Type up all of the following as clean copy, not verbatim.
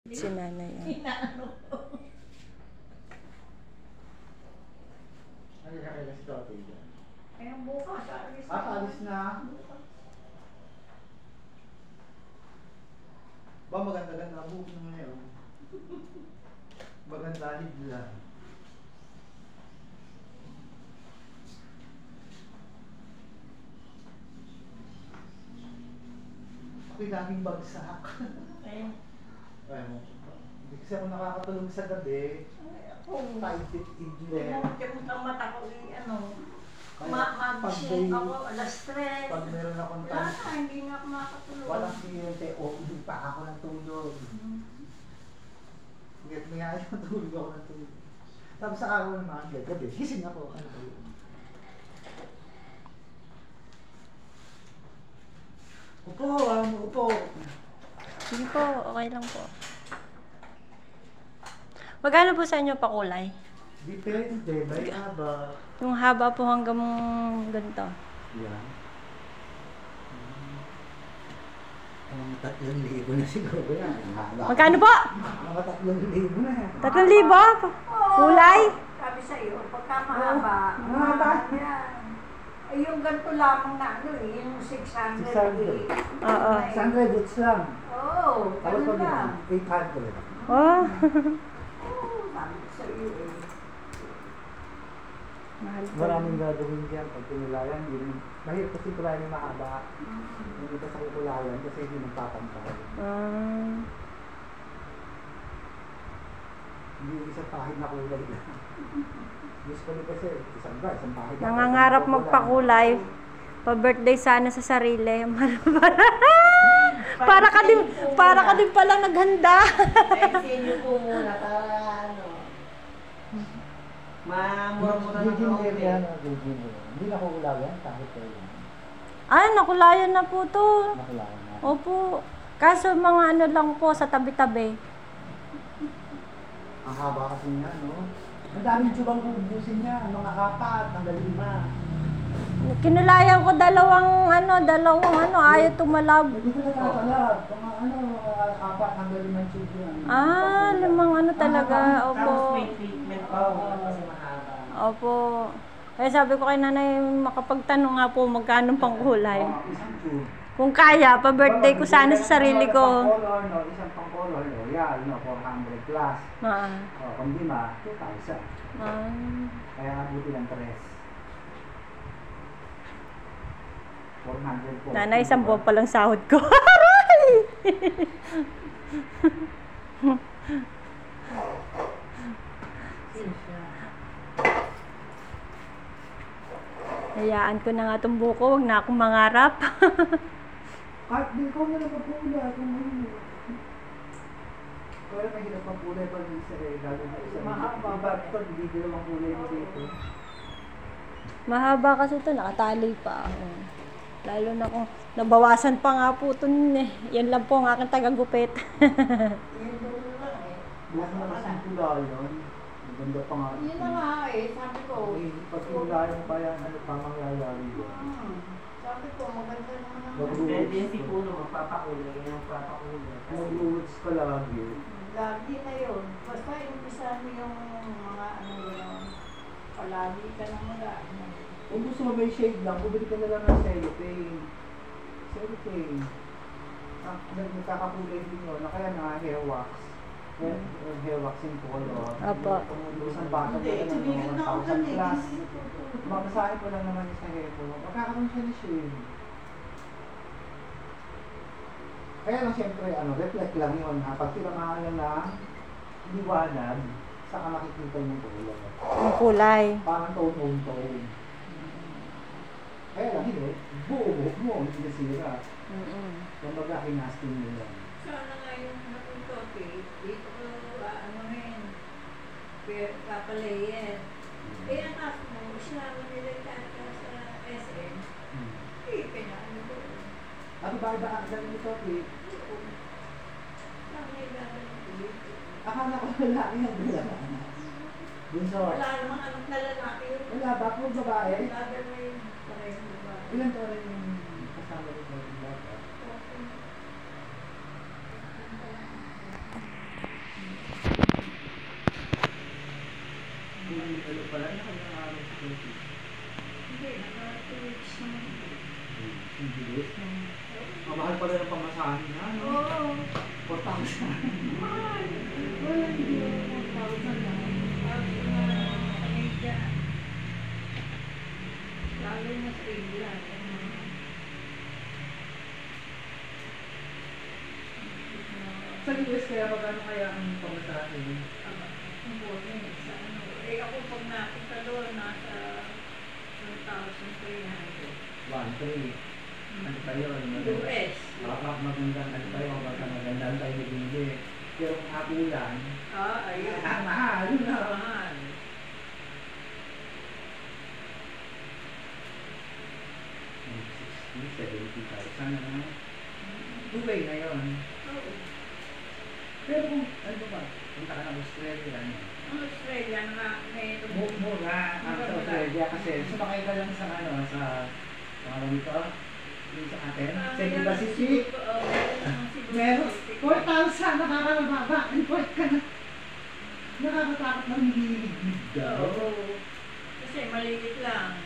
Si nanay. Inaano ko. Ano na kaya si Totoy dyan? Kaya bukas, alis na. Alis na? Ba maganda-ganda buhok na ngayon. Maganda higla. Ako'y daming bagsak. Ayun. Ay mo. Hindi kasi ako nakakatulog sa gabi. Kung Kahit idle. Kung ang mata ko, ano, Kaya mag-shake ako, alas 3. Pag meron akong Wala time, na, hindi nga ako makatulog. walang kliyente, o hindi pa ako ng tulog. Hanggat may ayaw tulog ako ng tulog. Tapos sa araw naman, gabi, gising ako. Ano ba yun? Upo, upo. Sige po, okay lang po. Magkano po sa inyo pakulay? Depende, may haba. Yung haba po hanggang ganito. Yan. Mga 3,000 na siguro yan. Magkano po? Mga 3,000 na yan. 3,000? Kulay? Sabi sa iyo, pagka mahaba, mahaba. yan. Ay, yung ganito lamang na ano eh, yung 600. 600. Oo. 100 boots lang. Oo, Tapos ganun pag lang. 800. Oh. Oo, sabi ko sa iyo eh. Mahal po. Maraming gagawin dyan pag pinulayan. Mahirap kasi kulayan yung mahaba. Hindi ka sa kulayan kasi hindi magpapantay. Hindi yung isang pahid na kulay lang. Usually kasi isang pahid. Nangangarap magpakulay. Pa-birthday sana sa sarili. para ka din palang naghanda. Explain po muna para ano. Mamura-mura ng Giging yan. Hindi na kulayan kahit kayo. Ay, nakulayan na po to. Nakulayan na. Opo. Kaso mga ano lang po sa tabi-tabi. Ang haba kasi niya, no? Ang daming tubang ubusin niya. Mga 4 hanggang 5. Kinulayan ko dalawang ano, ayaw tumalab. Hindi ko nakakalab. Mga 4 hanggang 5 tube yan. Ah, limang ano talaga. Opo. Tapos may treatment pa po kasi mahaba. Opo. Kaya sabi ko kay nanay, makapagtanong nga po magkano pang kulay. Isang tube. Kung kaya, pa-birthday ko sana sa sarili ko. Isang pang color, no? Yan, no? 400 plus. Kung di 2,000. Kaya abuti ng 3. 400 po. Nanay, isang buwan pa lang sahod ko. Aray! Hayaan ko na nga itong buko, huwag na akong mangarap. Kahit di ko na napapula kung ano. Kaya mahirap ang kulay pag isa lalo na isa. Mahaba. Iba ito, hindi ko naman kulay mo dito. Mahaba kasi ito, nakatali pa. Lalo na kung nabawasan pa nga po ito. Yan lang po ang aking tagagupit. Yun dulo lang eh. Bukas na kasi ang kulay yun. Maganda pa nga. Yun na nga eh, sabi ko. Pag kulayan pa yan, ano pa mangyayari yun? Sabi ko, maganda naman ang Mag-roots. Pwede si Puno magpapakulay, yung magpapakulay. Mag-roots ka lagi. lagi na yun. Basta umpisa mo yung mga ano yun. Palagi ka na mula. Kung gusto mo may shade lang, bumili ka na lang ng cellophane. Cellophane. Nagkakakulay din yun. Kaya nga hair wax. Hair waxing color. Opo. Isang bata Hindi, ka tumigil ng na ako 1,000 dyan eh. plus. Mamasahe ko lang naman sa hair ko. Magkakaroon siya ni shade. Kaya lang siyempre, reflect lang yun. Pag tinamahan lang na liwanag, saka makikita yung kulay. Ang kulay. Parang tone. Kaya lang, hindi. Buo mo, hindi nasira. Kumbaga, kinasting nila. Sana nga yung natutok eh. Dito ko, ano rin. Papalayin. Eh, ang ask mo, siya nila kata sa SM. Eh, pinaano ko. Ano ba ang ito, eh? Sabi nila dito. Akala ko lalaki ang dalawa. Bunso. Wala namang anak na lalaki yun. Wala ba? Kung babae? Wala na yun. Parehong babae. Ilan taon rin yung kasama rin ng bata? dami na, no? Oo. 4,000. Mahal. Wala, hindi yung 4,000 na. Media. Lalo na sa England. Sa US kaya magkano kaya ang pamasahe? Ang bono sa ano. Eh ako pag napunta doon, nasa 1,300. 1,300. Ano pa yun? US. Magandang ano tayo, magandang tayo nabili. Pero ang akulan, Ayun. mahal na. Mahal. 70,000 na. Dubai na yun. Oo. Pero kung ano ba, punta ka ng Australia, ano? Ang Australia na may Mura ang sa Australia kasi sumakay ka lang sa ano, sa ano dito, yung sa atin, Cebu Pacific. Meron, 4,000, nakakababa, import ka na. Nakakatakot ng hililig daw. Oo. Kasi maliit lang.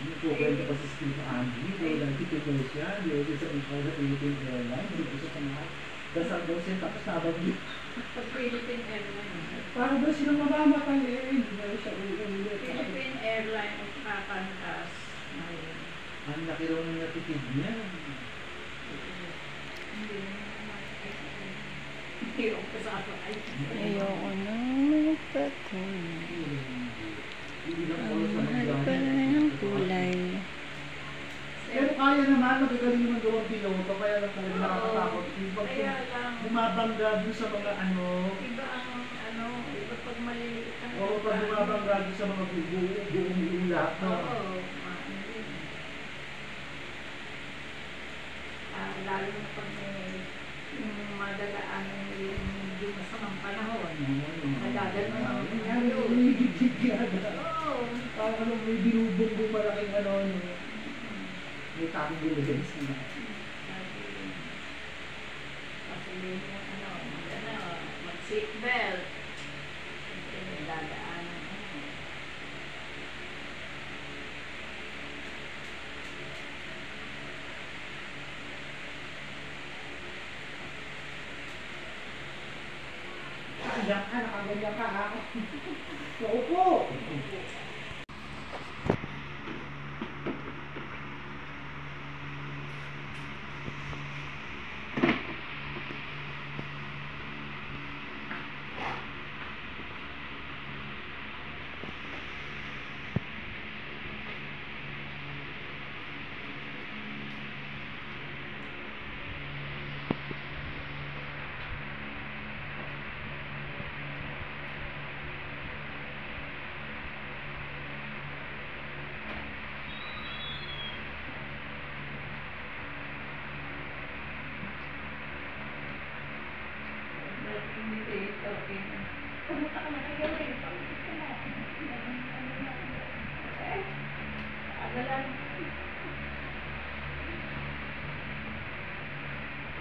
Nagkukwento pa sa Steve Andy, walang tipikal siya, di sa ikaw sa Philippine Airlines, hindi ko siya panahal. Dasal daw siya, tapos nabag niya. Pag Philippine Airlines. Parang daw silang mamamatay eh, hindi na siya uulit. Philippine Airlines kakantas. Ang laki raw ng natipid niya. Hindi ako kasakay. Ayoko na magpatuloy. Hindi lang ako sa Mahal magdami. pala ng kulay. Pero kaya naman, magagaling naman gawang piloto, kaya lang talaga nakakatakot. Kaya lang. Bumabangga doon sa mga ano, Iba ang ano, iba pag maliliit ang o pag bumabangga doon sa mga buong ulap, no? Oo. Lalo na pag may yung madalaanan yung medyo masamang panahon. Nadadal mo na yung Oo. Parang may binubong malaking ano, may turbulence na. Kasi yung mag-seatbelt. Kasi may dadaanan. Diyan ka, nakaganyan ka ha. Naupo!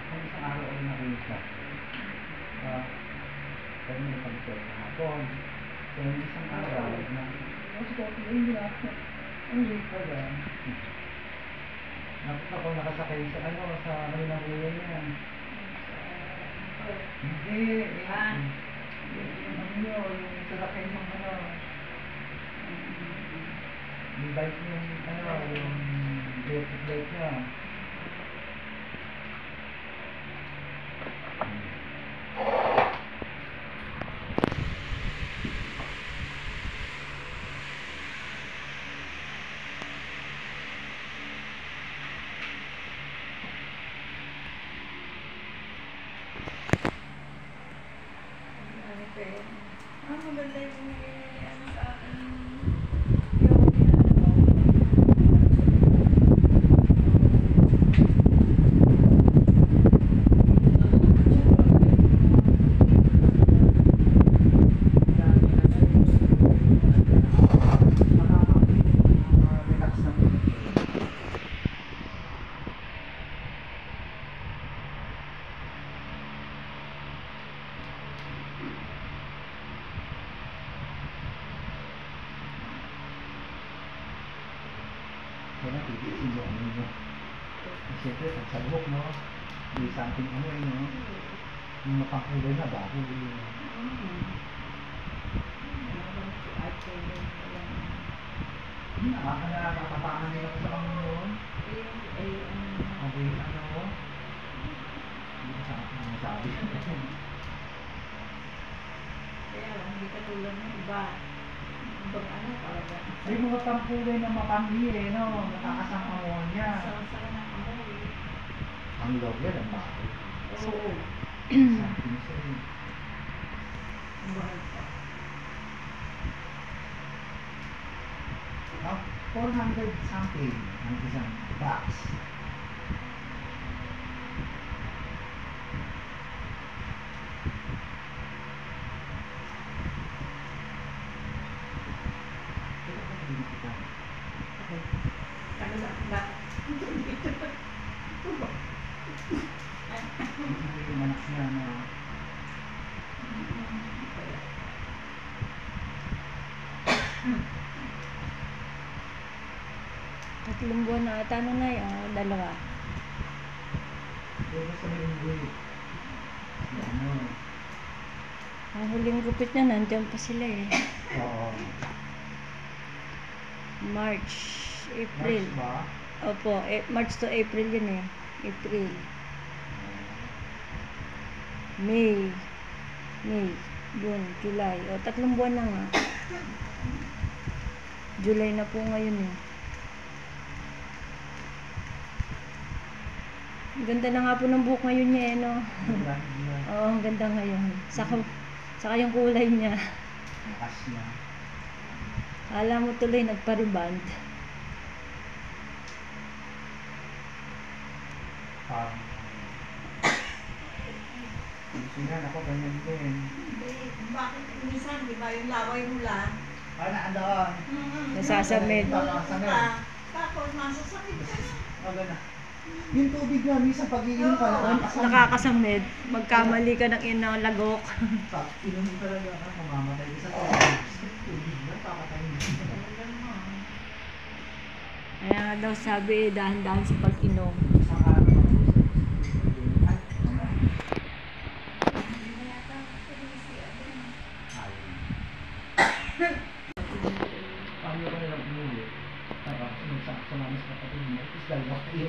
Ang isang araw ay nakita. Kaya may pag-check sa hapon. So, yung isang araw na, mas kopi yung ginagawa. Ang late pa yan. Ako nakasakay sa ano, sa Malinang Uyan niya. Hindi, yung sasakay ng ano, yung bike yung ano, yung electric bike niya. Maganda yung ano sa akin. Kaya natitiisin mo ano mo. Siyempre, pagsabok, no? May something ano eh, no? Yung mapangkulay na ba? Nakakapangan nila ko sa kanya noon. Okay, ano? Hindi ko sa akin masabi. Kaya hindi katulad ng iba. Ibang ano talaga. May mga pangkulay na mapanghi eh, no? Nakakasang ammonia. Sa ng amoy. Ang log yan, ang bakit? Oo. Something siya eh. Ang bahal pa. 400 something ang isang box. Ano na? Yung anak niya na Tatlong buwan na ata ano na yun, dalawa. pero sa may unggoy. Ano? Ang huling gupit na nandiyan pa sila eh. Oo. March, April. March ba? Opo, March to April yun eh. April. May, June, July. O, 3 buwan na nga. July na po ngayon eh. Ang ganda na nga po ng buhok ngayon niya eh, no? Oo, ang ganda ngayon. Saka yung kulay niya. Lakas niya. Alam mo tuloy, nagpa-reband. Gusto niya, ako ganyan din. Bakit minsan, di ba, yung laway mo lang? Ano, andaan? Nasasamid. Tapos, masasakit ka na. O, gano'n. Yung tubig na, minsan pag-iinom ka na, Nakakasamid. Magkamali ka ng inang lagok. pag inumin talaga ka, mamamatay ka sa tubig. Tubig na, papatayin mo. Kaya nga daw sabi, dahan-dahan sa pag-inom. Saka ano, paano ka nilang umuwi? Tapos, sumama sa kapatid mo, tapos dalawa kayo.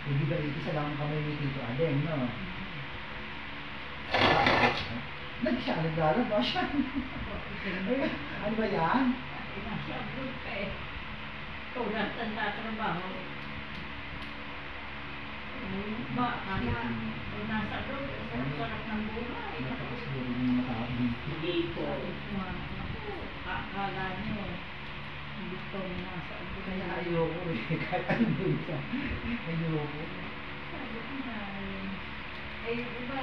Hindi ba isa lang ang kamay ni Tito Aleng, no? Naglalaba siya. Ano ba yan? Nasa abroad ka eh. Ikaw natin tatrabaho. Ba, kaya, nasa abroad, sarap-sarap ng buhay. Tapos siguro yung makakabing. Hindi po. Akala nyo, hindi ko nasa abroad. Kaya ayoko eh. Kahit ano yun siya. Ayoko. Sabi ko na, eh, iba,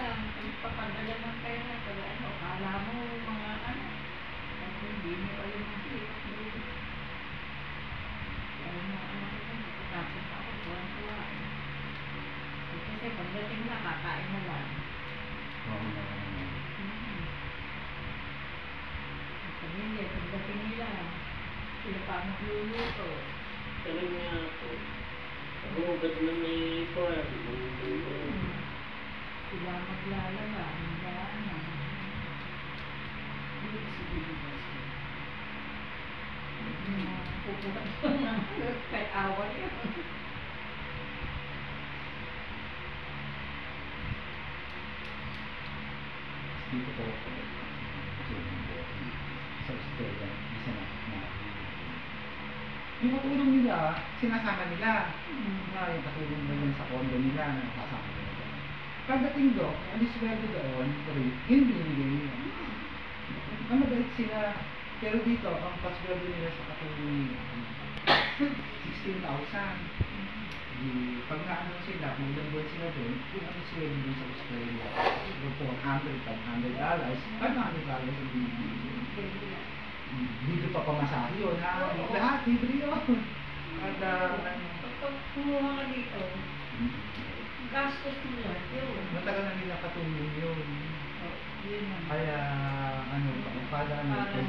papadala ng pera, kaya ano, akala mo mga ano, at hindi mo alam ang hirap doon. Kaya mga anak ko, nakatapos ako, tuwan-tuwa. Kasi pagdating na, kakain na lang. Oo. Ang pamilya, pagdating nila, sila pa magluluto. Talaga po. Hugot na may form. Sila maglalaba, maglaana. Pupunan ko ng kahit awa yun. Dito po ako. Sa Australia, isa na. Yung katulong nila, sinasama nila. Yung katulong na yun sa condo nila, nakasama nila. Pagdating doon, ang disweldo doon, yun binigay nila. Ang mabait sila. Pero dito, ang pasweldo nila sa katulong nila, 16,000. Pag na-ano sila, kung ilang buwan sila doon, kung ano sweldo doon sa Australia, $400, $500, $500 ang binibigay. Dito pa pamasahe yun, ha? Lahat, libre yun. At, Pag kumuha ka dito, gastos mo lang yun. matagal na nila katulong yun. Yun ang Kaya, ano, para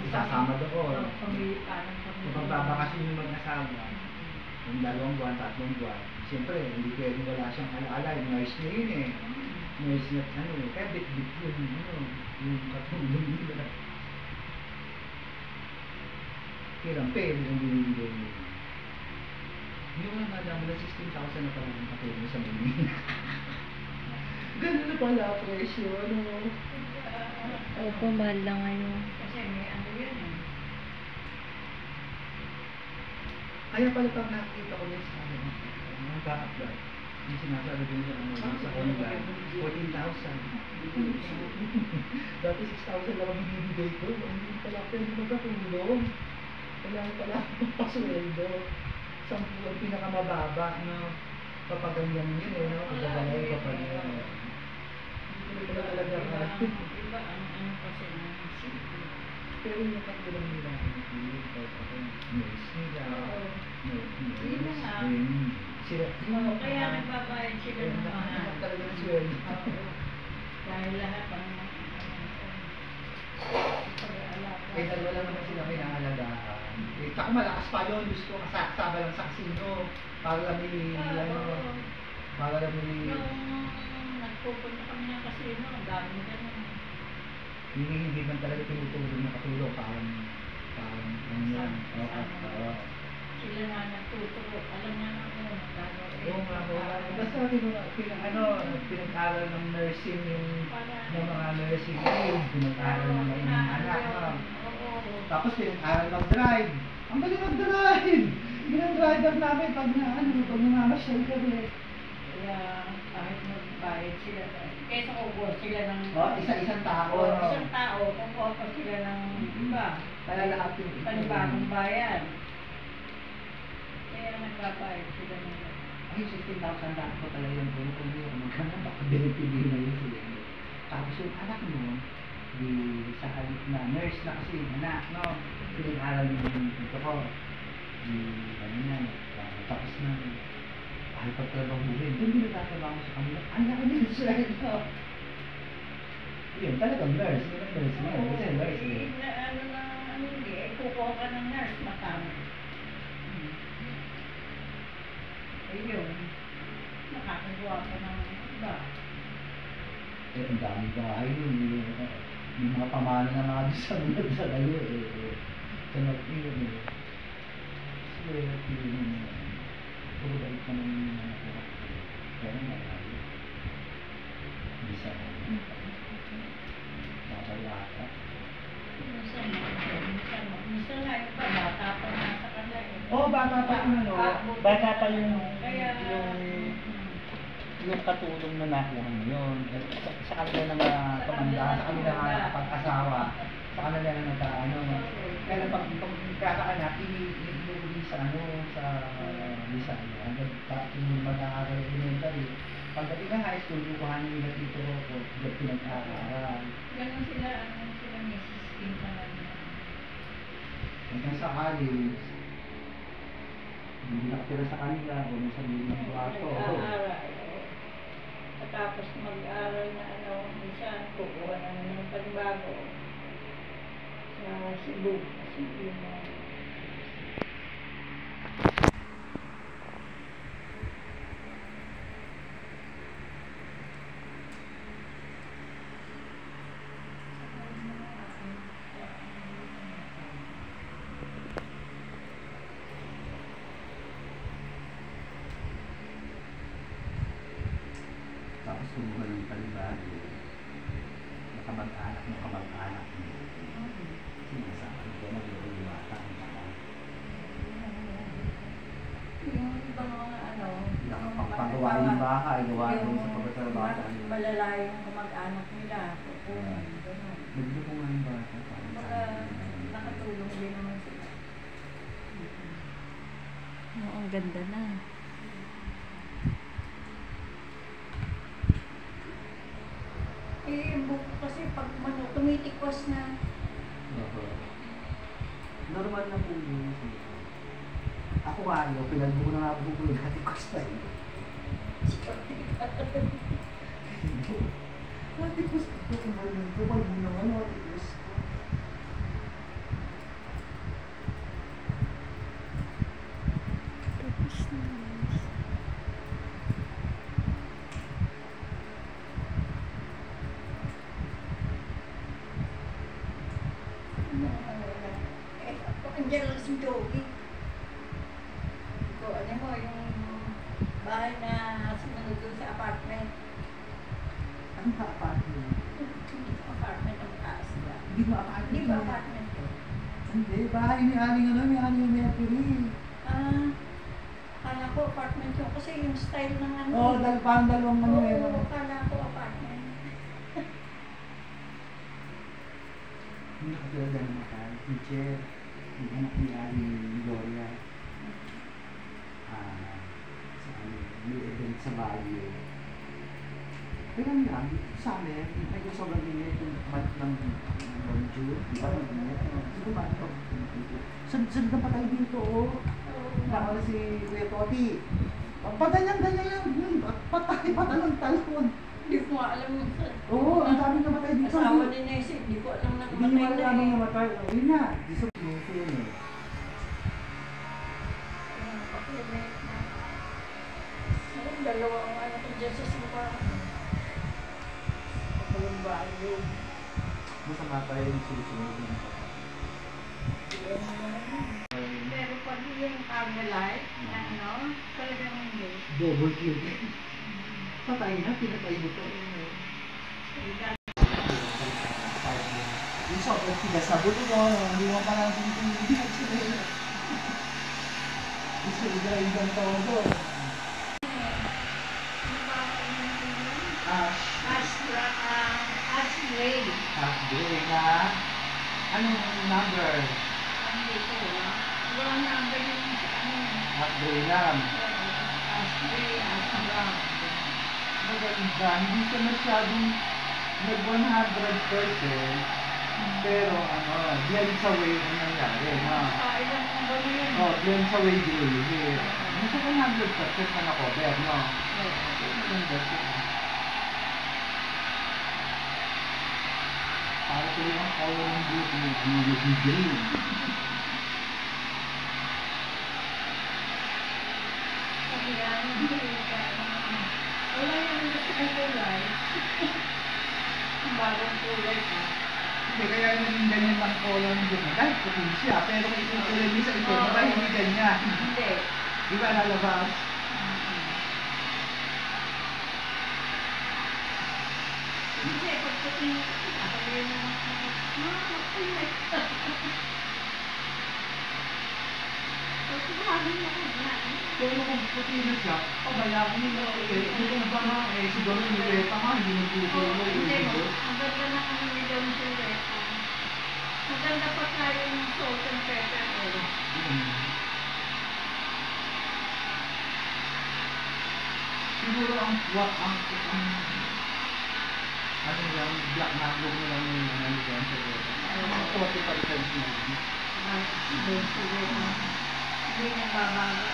isasama doon. Kung magbabakasyon yung mag-asawa, yung 2 buwan, 3 buwan, siyempre, hindi pwedeng wala siyang alala, yung nurse niya yun eh. Nurse niya, ano, kaya bit-bit yun, ano, yung katulong nila. Kirampe, yung binibigay niya. Yung nakala mo na 16,000 na parang ang katulong sa Manila. Ganun na pala presyo, ano. Opo, mahal lang ngayon. Kasi may ano yun eh. Kaya pala pag nakikita ko yun sa ano, nag-a-apply. Yung sinasabi din niya, ano, sa online, 14,000. Dati 6,000 lang ang binibigay ko. Hindi pala pwede magkatulong. Wala pala akong pasweldo. 10 ang pinakamababa, no? Papaganyan yun eh, no? Pagbabalay ka pa yun. Hindi ko talaga Iba ano kasi ng simple. pero yung katulong nila, hindi ko nurse nila, Yun na nga. sila, Kaya nagbabayad sila ng mahal. talaga ng sweldo. Oo. Dahil lahat ang pag-aalaga. Eh, dalawa lang naman sila kinahalagaan. Eh, tako malakas pa yun, gusto ko kasama lang sa kasino, para lang may, ano, para lang may, Yung nagpupunta kami ng kasino, ang dami ganun. hindi man talaga tinutulong na katulong, parang, ano yan, oo. Sila na nagtuturo. Alam na ano, gagawin. Oo nga, basta pinag-aral ng nursing yung mga nursing aid, pinag-aral ng mga anak, no? Tapos pinag-aral mag-drive. Ang galing mag-drive! Yun ang driver namin pag namamasyal kami. Kaya kahit magbayad sila, kaysa kukuha sila ng Isa-isang tao. isang tao, kukuha pa sila ng iba. Kaya lahat yung Panibagong bayan. Kaya nagbabayad sila ng ay, 16,000 daan ko talaga yung puno kung yun. Magkano baka binipili na yun sila. Tapos yung anak mo, di sa halip na nurse na kasi yung anak, no? Pinag-aral yung ito ko. Ano na, tapos na, ay pagtrabahuhin. Doon din nagtatrabaho sa kanila. Ang laki din sila ito. Yun, talagang nurse. Yun ang nurse niya. Kasi nurse niya. Hindi, kukuha ka ng nurse, matama. Ayun, nakakakuha ka ng iba. Eh, ang dami bahay yun. Yung mga pamana na mga sa mga sa kayo eh. Sa mag-iyon eh. So, yun. Puro balik ka ng mga pura. Kaya nga tayo. Hindi sa babawata. Minsan nga yung pa, bata pa nasa kanila eh. Oo, bata pa yung ano. Bata pa yung katulong na nakuha ngayon. Sa kanila na mga tumanda, sa kanila na pag-asawa, sa kanila na nagkaano. Kaya pag kakaanak, inuuli sa ano, sa Bisaya. Tapos yung mag-aaral elementary. Pagdating ng high school, kukuhanin nila dito ko, dito pinag-aaral. Ganun sila, Mrs. Kim pa namin. Hanggang sa college, hindi nakatira sa kanila, o may sarili ng kwarto. Tapos mag-aaral na minsan kukuha na ng panibago sa Cebu. Kasi yun na. Tapos kumuha ng panibago, nakamag-anak mo. Sinasabi ko, mag-iwata ang baka. Yung ibang mga Nakapagpagawa yung baka, ay gawa doon sa pagkatrabaho. malalayo yung kamag-anak nila. Ganun. Nagdo ko nga yung baka. Baka nakatulong din naman sila. Oo, ang ganda na. Yung buko kasi pag tumitikwas na. Normal na po yun. Ako nga, pinagbuko na nga buko yung katikos pa yun. Matipos ito kung ganun ko. Pag mo naman, matipos ko. Tapos na. Andiyan lang si Jogi. So, ano mo, yung bahay na sumunod doon sa apartment. Ano ba apartment? Apartment ang taas ba? Hindi ba apartment? Hindi ba apartment ko? Hindi, bahay ni Aling ano, may Aling Mercury. Kala ko apartment yun kasi yung style ng ano. Oo, parang dalawang ano eh. Oo, kala ko apartment. Hindi nakatulad ng mga teacher. Yung anak ni Aling Gloria. Sa ano, may event sa Baguio. Pero ano lang, sa amin, medyo sobrang init yung month ng June. Di ba? Siguro ba ito? Sunod na pa tayo dito, oh. Nakala si Kuya Toti. Paganyan-ganyan lang. Patay pa talon-talon. Hindi ko nga alam yung Oo, ang dami namatay dito. asawa ni Nessie. Hindi ko alam na Hindi nyo alam ang namatay. Yun na. Gusto ko yun eh. Dalawang ano ko dyan sa simbahan. Kapalong bayo. Masama pa yung susunod ng Pero pag yung Carmelite, na ano, talagang hindi. double kill. Patay na, pinatay mo to. Yung sobrang tigas sa buto ko, hindi mo pa natin hindi sila. Gusto i-drive todo. Ashley. Half-day na. Anong number? Walang number yung ano. Half-day lang. Ashley, Ashley. Maganda, hindi siya masyadong nag-100%, pero ano, diyan sa way ang nangyari, ha? Ilang ang ba yun? Oh, diyan sa way grade. Hindi siya 100% na na-cover, no? Maganda siya. Para ko yung color ng boot yung green. Sabi yan, wala yung gusto kong kulay. Ang bagong kulay pa. Hindi, kaya naging ganyan lang color ng boot. Dahil puti siya, pero kung itutuloy niya sa ito, diba hindi ganyan? Hindi. Di ba lalabas? Hindi, pagputin ako yun naman. Kulay. Pagputin ako na. Pero kung puti na siya, pabayaan mo na ulit. Hindi ko na ba nga eh, siguro nileta ka, hindi nagtutuloy. Hindi mo. Ang ganda na kami nila ng sileta. Maganda pa tayo ng salt and pepper. Siguro ang ano lang, black mango mo lang yung ano dyan sa ito. Ang 45 cents na lang. Hindi na babago.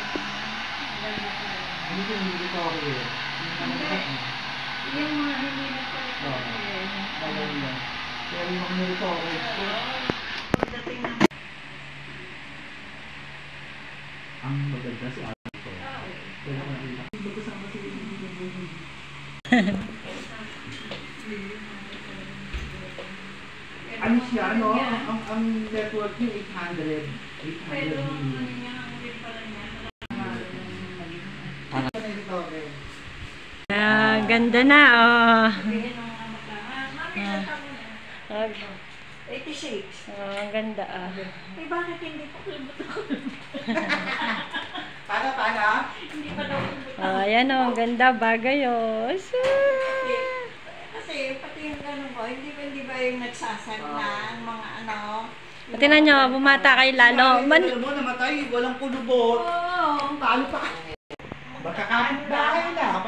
Maganda pa rin. Hindi ko hindi ko okay eh. Yung mga hindi na pala Maganda. Pero yung mga nilito okay. pagdating ng Ang maganda si Ate ko. Pero kung nakita. Magkasama si ano siya, no? Ang network niya 800. 800 pero ano million. niya, ang ulit pala niya. Ganda na, oh. Sabihin ng mga mata. Mami, ilan taon na? 86. Ang ganda, ah. Eh, bakit hindi ko kulubot ako? Para? Hindi pa daw kulubot ako. Oh, ayan, oh. Ang ganda, bagay, oh. Kasi pati yung gano'n ko, hindi ba yung nagsasagna ang mga ano? Pati na nyo, bumata kayo lalo. Alam mo, namatay, walang kulubot. Oo. Talo pa. Magkakapit bahay na.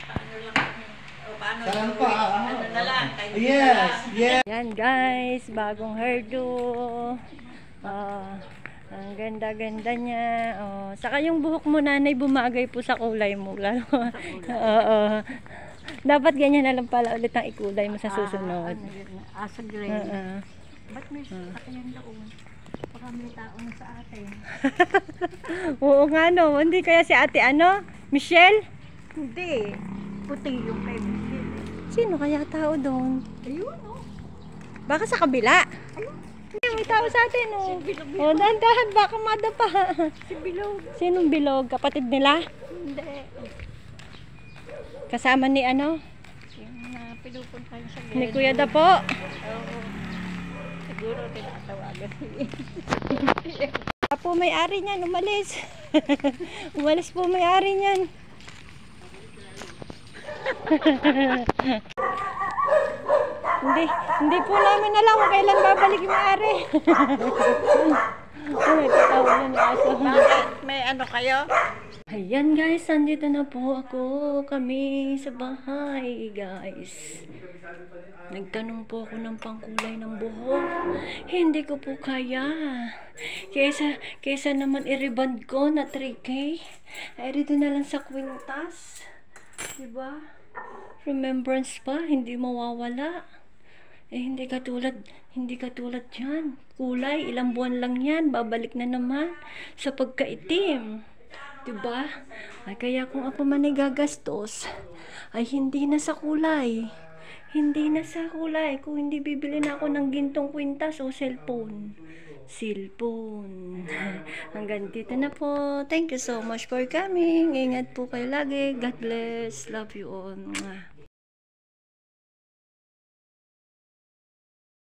Paano lang kami? O paano? Saan pa? Ano na lang? Tayo Yes, yes. Yan, guys. Bagong hairdo. Ang ganda-ganda niya. Oh, saka yung buhok mo, nanay, bumagay po sa kulay mo. Lalo. Oo. Dapat ganyan na lang pala ulit ang ikulay mo sa susunod. Ano yun? Asa gray. Ba't may sasakyan doon? Baka may taong sa atin. Oo nga no, hindi kaya si ate ano? Michelle? Hindi. Puti yung kay Michelle. Sino kaya tao doon? Ayun, oh. Baka sa kabila. Ay, may tao sa atin oh. Oh, dahan-dahan baka madapa. Si Bilog. Sinong bilog? Kapatid nila? Hindi. Kasama ni ano? Yung pinupuntahan sa Ni Kuya Dapo. Oo. Siguro tinatawagan niya. Po may-ari niyan, umalis. Umalis po may-ari niyan. Hindi po namin alam kung kailan babalik yung may-ari. Ano, tatawa na ni aso. Bakit? May ano kayo? Ayan guys, nandito na po ako. Kami sa bahay guys. Nagtanong po ako ng pangkulay ng buhok. Hindi ko po kaya. Kesa naman i-reband ko na 3K. Ay dito na lang sa kwintas. Diba? Remembrance pa, hindi mawawala. Eh hindi katulad yan. Kulay, ilang buwan lang yan. Babalik na naman sa pagkaitim. Diba? Ay kaya kung ako man ay gagastos, ay hindi na sa kulay. Hindi na sa kulay. Kung hindi bibili na ako ng gintong kwintas o cellphone. Hanggang dito na po. Thank you so much for coming. Ingat po kayo lagi. God bless. Love you all.